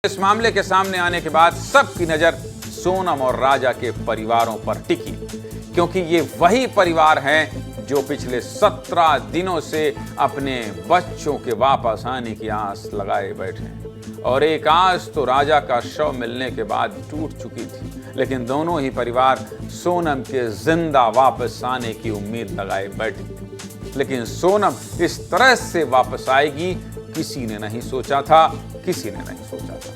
इस मामले के सामने आने के बाद सबकी नजर सोनम और राजा के परिवारों पर टिकी, क्योंकि ये वही परिवार हैं जो पिछले 17 दिनों से अपने बच्चों के वापस आने की आस लगाए बैठे हैं। और एक आस तो राजा का शव मिलने के बाद टूट चुकी थी, लेकिन दोनों ही परिवार सोनम के जिंदा वापस आने की उम्मीद लगाए बैठे थे। लेकिन सोनम इस तरह से वापस आएगी किसी ने नहीं सोचा था, किसी ने नहीं सोचा था।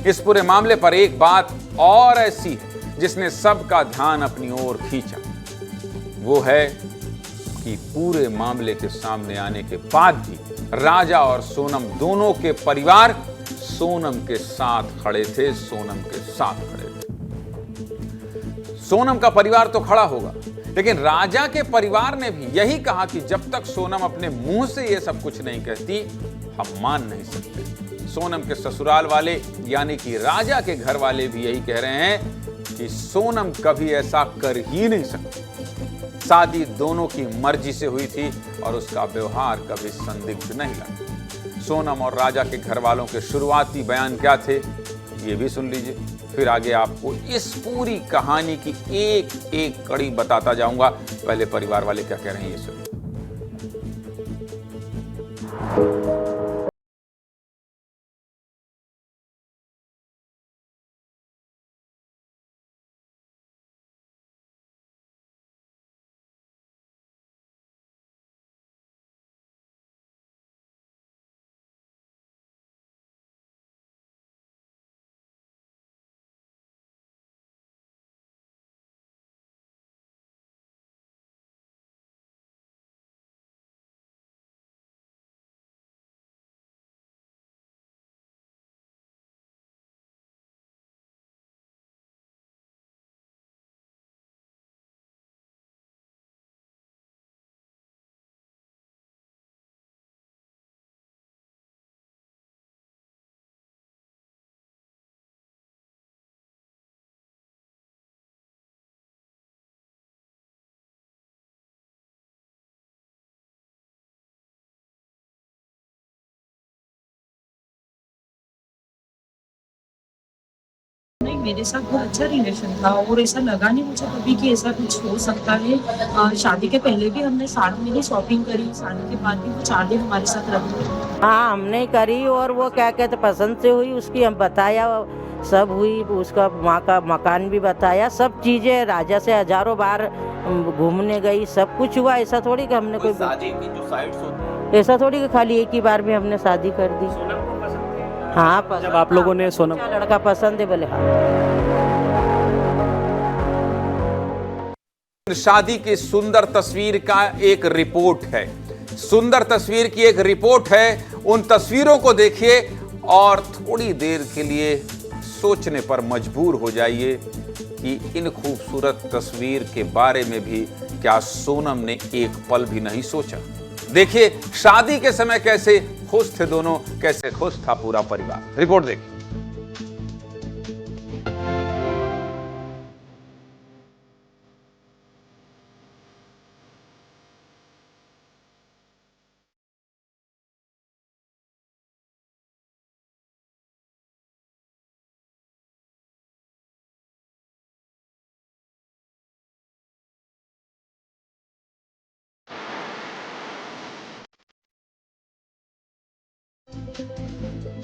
इस पूरे मामले पर एक बात और ऐसी है जिसने सबका ध्यान अपनी ओर खींचा, वो है कि पूरे मामले के सामने आने के बाद भी राजा और सोनम दोनों के परिवार सोनम के साथ खड़े थे, सोनम के साथ खड़े थे। सोनम का परिवार तो खड़ा होगा, लेकिन राजा के परिवार ने भी यही कहा कि जब तक सोनम अपने मुंह से ये सब कुछ नहीं कहती, हम मान नहीं सकते। सोनम के ससुराल वाले यानी कि राजा के घर वाले भी यही कह रहे हैं कि सोनम कभी ऐसा कर ही नहीं सकती। शादी दोनों की मर्जी से हुई थी और उसका व्यवहार कभी संदिग्ध नहीं लगा। सोनम और राजा के घर वालों के शुरुआती बयान क्या थे, ये भी सुन लीजिए। फिर आगे आपको इस पूरी कहानी की एक एक कड़ी बताता जाऊंगा। पहले परिवार वाले क्या कह रहे हैं, ये सुनिए। नहीं, मेरे साथ बहुत अच्छा रिलेशन था और ऐसा लगा नहीं मुझे कभी कि ऐसा कुछ हो सकता है। शादी के पहले भी हमने साथ में ही शॉपिंग करी, शादी के बाद भी वो 4 दिन हमारे साथ रही। हाँ, हमने करी और वो क्या कहते पसंद से हुई, उसकी हम बताया सब हुई, उसका माँ का मकान भी बताया, सब चीज़ें राजा से हजारों बार घूमने गई, सब कुछ हुआ। ऐसा थोड़ी कि हमने कोई शादी की जो साइट्स होती हैं, ऐसा थोड़ी कि खाली एक ही बार में हमने शादी कर दी। सोनम को पसंद है? हाँ, पसंद। जब आप लोगों ने सोनम अच्छा लड़का पसंद है, बोले हाँ। शादी की सुंदर तस्वीर का एक रिपोर्ट है, सुंदर तस्वीर की एक रिपोर्ट है। उन तस्वीरों को देखिए और थोड़ी देर के लिए सोचने पर मजबूर हो जाइए कि इन खूबसूरत तस्वीर के बारे में भी क्या सोनम ने एक पल भी नहीं सोचा। देखिए शादी के समय कैसे खुश थे दोनों, कैसे खुश था पूरा परिवार। रिपोर्ट देखिए।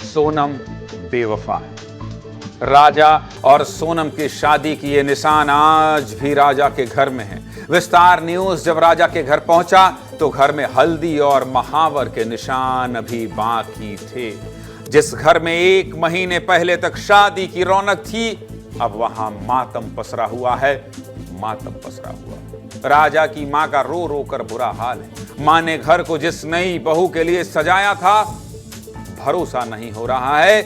सोनम बेवफा है। राजा और सोनम की शादी की ये निशान आज भी राजा के घर में है। विस्तार न्यूज जब राजा के घर पहुंचा तो घर में हल्दी और महावर के निशान अभी बाकी थे। जिस घर में 1 महीने पहले तक शादी की रौनक थी, अब वहां मातम पसरा हुआ है, मातम पसरा हुआ। राजा की मां का रो रो कर बुरा हाल है। मां ने घर को जिस नई बहू के लिए सजाया था, भरोसा नहीं हो रहा है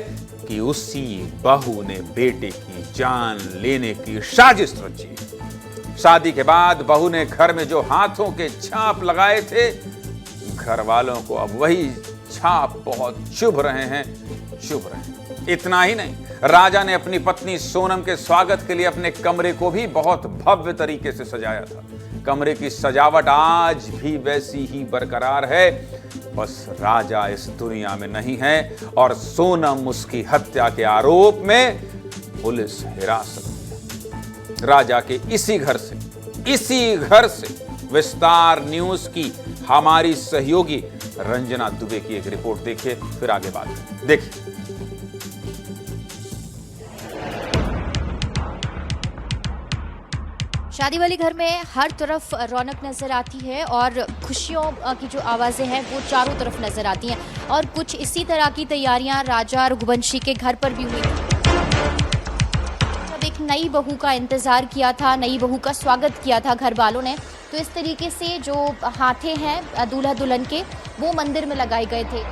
कि उसी बहू ने बेटे की जान लेने की साजिश रची। शादी के बाद बहू ने घर में जो हाथों के छाप लगाए थे, घर वालों को अब वही छाप बहुत चुभ रहे हैं, चुभ रहे हैं। इतना ही नहीं, राजा ने अपनी पत्नी सोनम के स्वागत के लिए अपने कमरे को भी बहुत भव्य तरीके से सजाया था। कमरे की सजावट आज भी वैसी ही बरकरार है बस राजा इस दुनिया में नहीं है और सोनम उसकी हत्या के आरोप में पुलिस हिरासत में। राजा के इसी घर से विस्तार न्यूज की हमारी सहयोगी रंजना दुबे की एक रिपोर्ट देखिए, फिर आगे बात करें। देखिए। शादी वाले घर में हर तरफ रौनक नजर आती है और खुशियों की जो आवाज़ें हैं वो चारों तरफ नजर आती हैं और कुछ इसी तरह की तैयारियां राजा रघुवंशी के घर पर भी हुई। जब एक नई बहू का इंतज़ार किया था, नई बहू का स्वागत किया था घर वालों ने, तो इस तरीके से जो हाथे हैं दूल्हा दुल्हन के वो मंदिर में लगाए गए थे।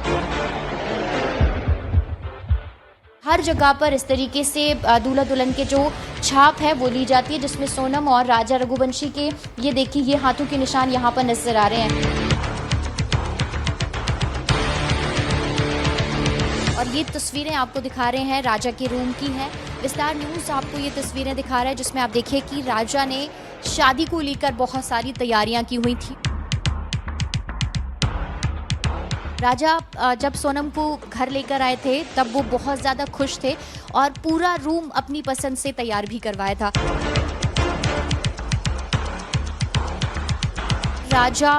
हर जगह पर इस तरीके से दूल्हा दुल्हन के जो छाप है वो ली जाती है, जिसमें सोनम और राजा रघुवंशी के ये देखिए ये हाथों के निशान यहाँ पर नजर आ रहे हैं। और ये तस्वीरें आपको दिखा रहे हैं राजा के रूम की हैं। विस्तार न्यूज़ आपको ये तस्वीरें दिखा रहा है जिसमें आप देखिए कि राजा ने शादी को लेकर बहुत सारी तैयारियां की हुई थी। राजा जब सोनम को घर लेकर आए थे तब वो बहुत ज़्यादा खुश थे और पूरा रूम अपनी पसंद से तैयार भी करवाया था। राजा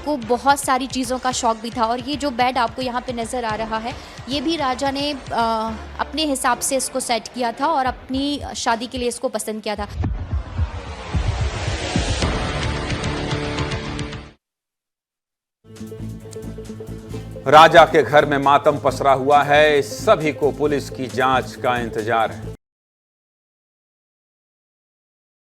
को बहुत सारी चीज़ों का शौक भी था और ये जो बेड आपको यहाँ पे नज़र आ रहा है ये भी राजा ने अपने हिसाब से इसको सेट किया था और अपनी शादी के लिए इसको पसंद किया था। राजा के घर में मातम पसरा हुआ है, सभी को पुलिस की जांच का इंतजार है।